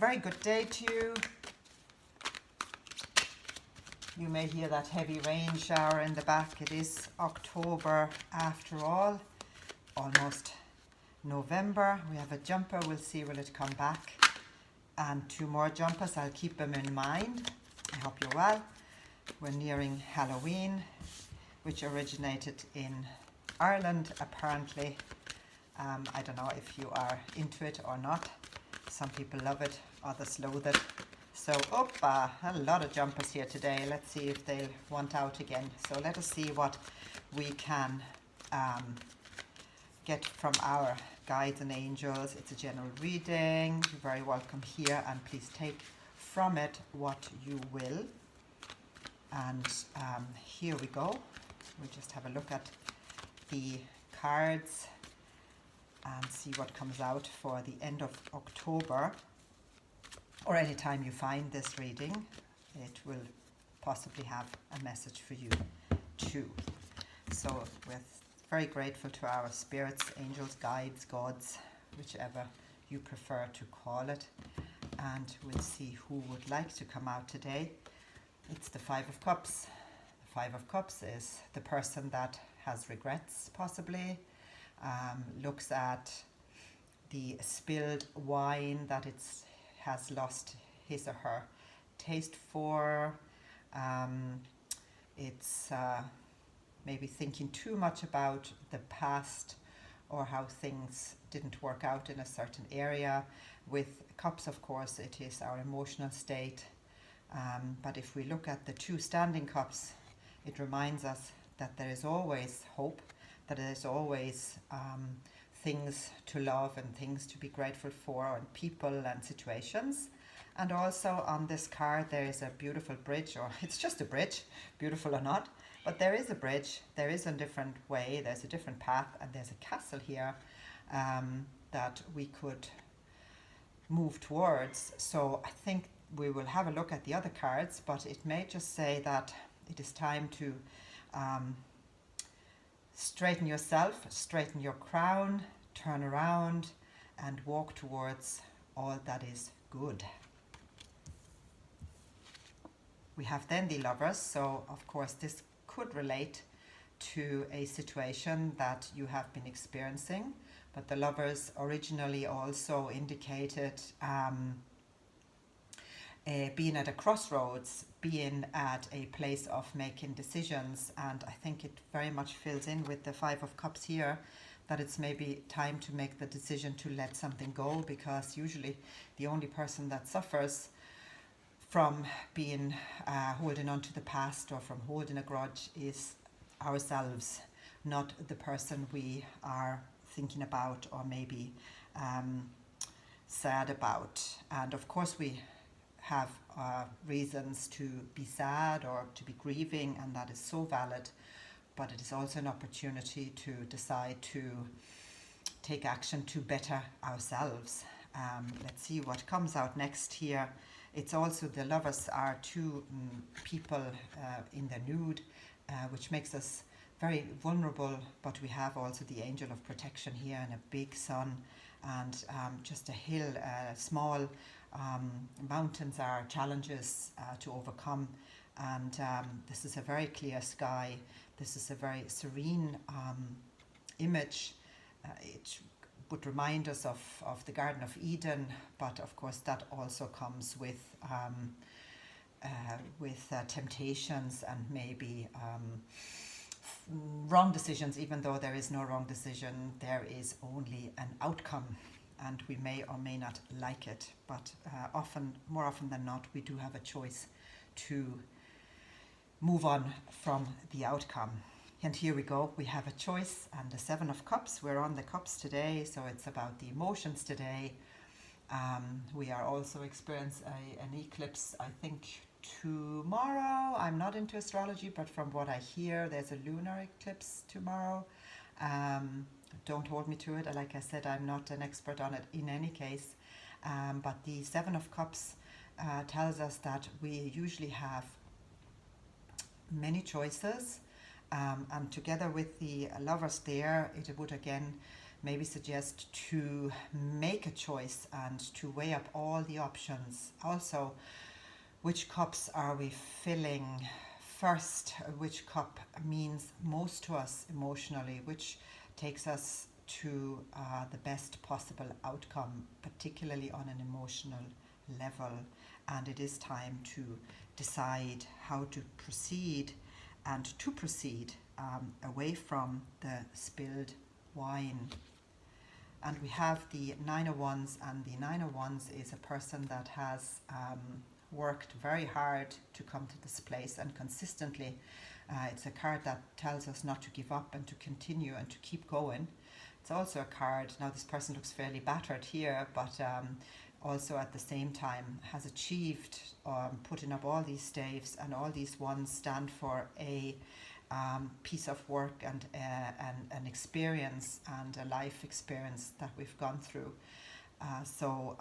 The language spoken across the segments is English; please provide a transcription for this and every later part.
very good day to you. You may hear that heavy rain shower in the back. It is October after all, almost November. We have a jumper, we'll see will it come back. And 2 more jumpers, I'll keep them in mind. I hope you're well. We're nearing Halloween, which originated in Ireland apparently. I don't know if you are into it or not. Some people love it, others loathe it. So, a lot of jumpers here today. Let's see if they'll want out again. So let us see what we can get from our guides and angels. It's a general reading. You're very welcome here, and please take from it what you will. And here we go. We'll just have a look at the cards and see what comes out for the end of October, or any time you find this reading. It will possibly have a message for you too. So we're very grateful to our spirits, angels, guides, gods, whichever you prefer to call it. And we'll see who would like to come out today. It's the 5 of Cups. The 5 of Cups is the person that has regrets, possibly. Looks at the spilled wine that has lost his or her taste for. It's maybe thinking too much about the past or how things didn't work out in a certain area. With cups, of course, it is our emotional state. But if we look at the 2 standing cups, it reminds us that there is always hope, that there is always things to love and things to be grateful for, and people and situations. And also on this card there is a beautiful bridge, or it's just a bridge, beautiful or not, but there is a bridge, there is a different way, there's a different path, and there's a castle here that we could move towards. So I think we will have a look at the other cards, but it may just say that it is time to straighten yourself, straighten your crown, turn around and walk towards all that is good. We have then the Lovers, so of course this could relate to a situation that you have been experiencing, but the Lovers originally also indicated being at a crossroads, being at a place of making decisions. And I think it very much fills in with the 5 of Cups here, that it's maybe time to make the decision to let something go, because usually the only person that suffers from being holding on to the past or from holding a grudge is ourselves, not the person we are thinking about or maybe sad about. And of course we have reasons to be sad or to be grieving, and that is so valid, but it is also an opportunity to decide to take action to better ourselves. Let's see what comes out next here. It's also, the Lovers are 2 people in the nude, which makes us very vulnerable, but we have also the angel of protection here, and a big sun, and just a hill, small mountains are challenges to overcome, and this is a very clear sky. This is a very serene image. It would remind us of the Garden of Eden, but of course that also comes with temptations and maybe wrong decisions. Even though there is no wrong decision, there is only an outcome, and we may or may not like it, but more often than not, we do have a choice to move on from the outcome. And here we go, we have a choice, and the 7 of Cups, we're on the Cups today, so it's about the emotions today. We are also experiencing an eclipse, I think tomorrow. I'm not into astrology, but from what I hear, there's a lunar eclipse tomorrow. Don't hold me to it. Like I said, I'm not an expert on it in any case. But the 7 of Cups tells us that we usually have many choices. And together with the Lovers there, it would again maybe suggest to make a choice and to weigh up all the options. Also, which cups are we filling first? Which cup means most to us emotionally? Which takes us to the best possible outcome, particularly on an emotional level? And it is time to decide how to proceed and to proceed away from the spilled wine. And we have the Nine of Wands, and the Nine of Wands is a person that has worked very hard to come to this place, and consistently. It's a card that tells us not to give up and to continue and to keep going. It's also a card, now this person looks fairly battered here, but also at the same time has achieved putting up all these staves, and all these wands stand for a piece of work and an experience and a life experience that we've gone through. So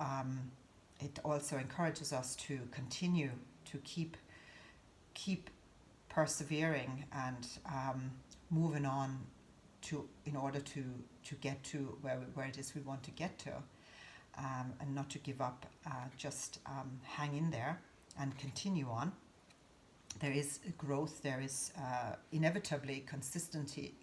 it also encourages us to continue to keep persevering and moving on in order to get to where it is we want to get to, and not to give up, just hang in there and continue on. There is growth, there is inevitably consistency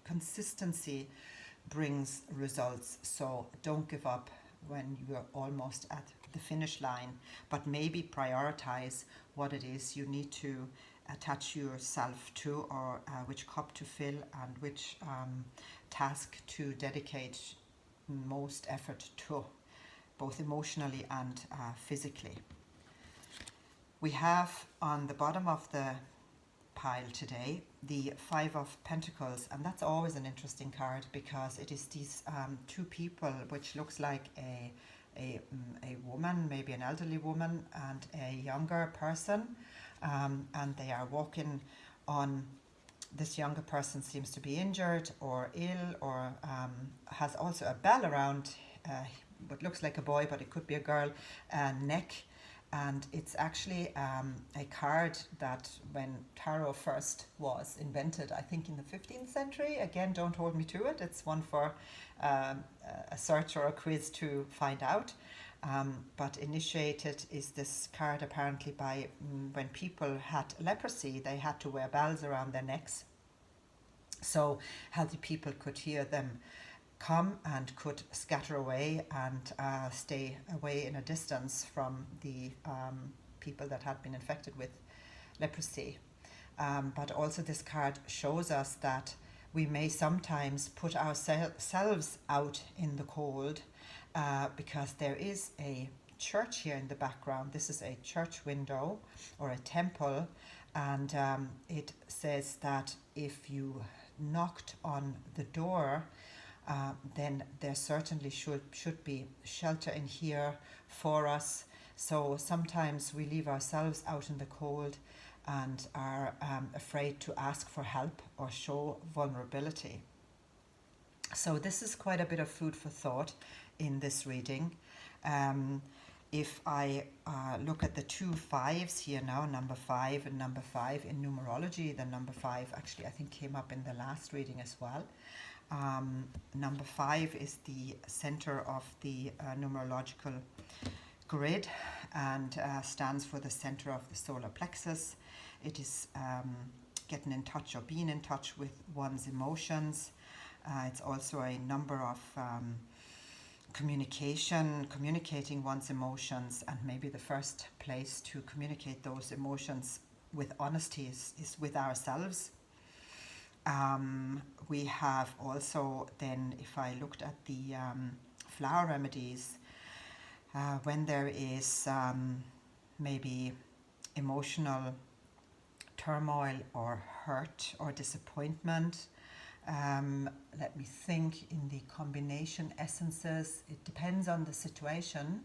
brings results, so don't give up when you're almost at the finish line, but maybe prioritize what it is you need to attach yourself to, or which cup to fill, and which task to dedicate most effort to, both emotionally and physically. We have on the bottom of the pile today the Five of Pentacles, and that's always an interesting card because it is these two people, which looks like a woman, maybe an elderly woman, and a younger person, and they are walking on. This younger person seems to be injured or ill, or has also a bell around what looks like a boy, but it could be a girl, neck. And it's actually a card that when tarot first was invented, I think in the 15th century, again, don't hold me to it, it's one for a search or a quiz to find out. But initiated is this card apparently by when people had leprosy, they had to wear bells around their necks, so healthy people could hear them come and could scatter away and stay away in a distance from the people that had been infected with leprosy. But also this card shows us that we may sometimes put ourselves out in the cold, because there is a church here in the background. This is a church window or a temple, and it says that if you knocked on the door, then there certainly should be shelter in here for us. So sometimes we leave ourselves out in the cold and are afraid to ask for help or show vulnerability. So this is quite a bit of food for thought in this reading. If I look at the two fives here now, number 5 and number 5 in numerology, the number 5 actually I think came up in the last reading as well. Number 5 is the center of the numerological grid, and stands for the center of the solar plexus. It is getting in touch or being in touch with one's emotions. It's also a number of communicating one's emotions, and maybe the first place to communicate those emotions with honesty is with ourselves. We have also then, if I looked at the flower remedies, when there is maybe emotional turmoil or hurt or disappointment, let me think in the combination essences. It depends on the situation,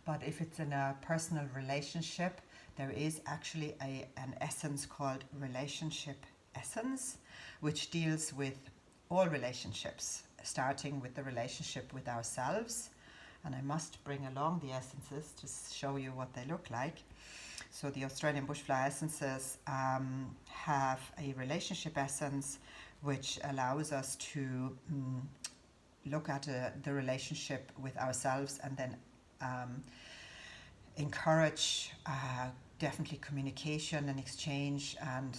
but if it's in a personal relationship, there is actually an essence called relationship essence, which deals with all relationships, starting with the relationship with ourselves. And I must bring along the essences to show you what they look like. So the Australian bushflower essences have a relationship essence which allows us to look at the relationship with ourselves, and then encourage definitely communication and exchange, and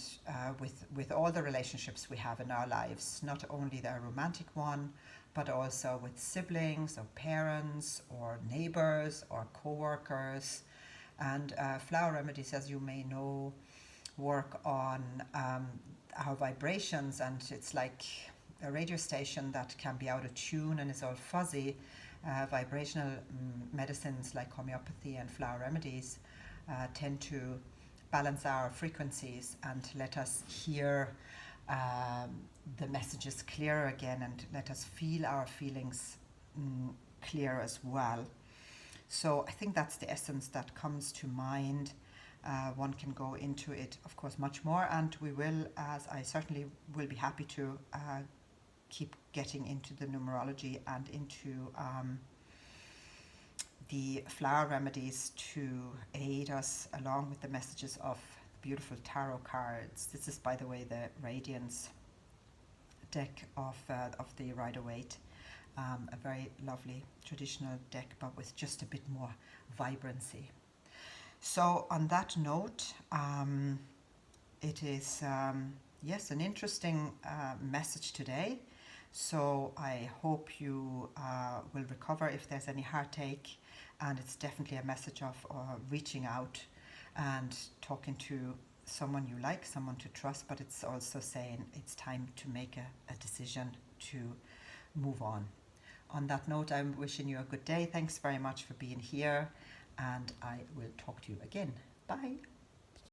with all the relationships we have in our lives, not only the romantic one, but also with siblings or parents or neighbors or co-workers. And flower remedies, as you may know, work on our vibrations, and it's like a radio station that can be out of tune and is all fuzzy. Vibrational medicines like homeopathy and flower remedies tend to balance our frequencies and let us hear the messages clearer again, and let us feel our feelings clear as well. So I think that's the essence that comes to mind. One can go into it, of course, much more, and we will, as I certainly will be happy to, keep getting into the numerology and into the flower remedies to aid us along with the messages of beautiful tarot cards. This is, by the way, the Radiance deck of the Rider-Waite. A very lovely traditional deck, but with just a bit more vibrancy. So on that note, it is, yes, an interesting message today. So I hope you will recover if there's any heartache, and it's definitely a message of reaching out and talking to someone you like, someone to trust, but it's also saying it's time to make a decision to move on. On that note, I'm wishing you a good day. Thanks very much for being here, and I will talk to you again. Bye.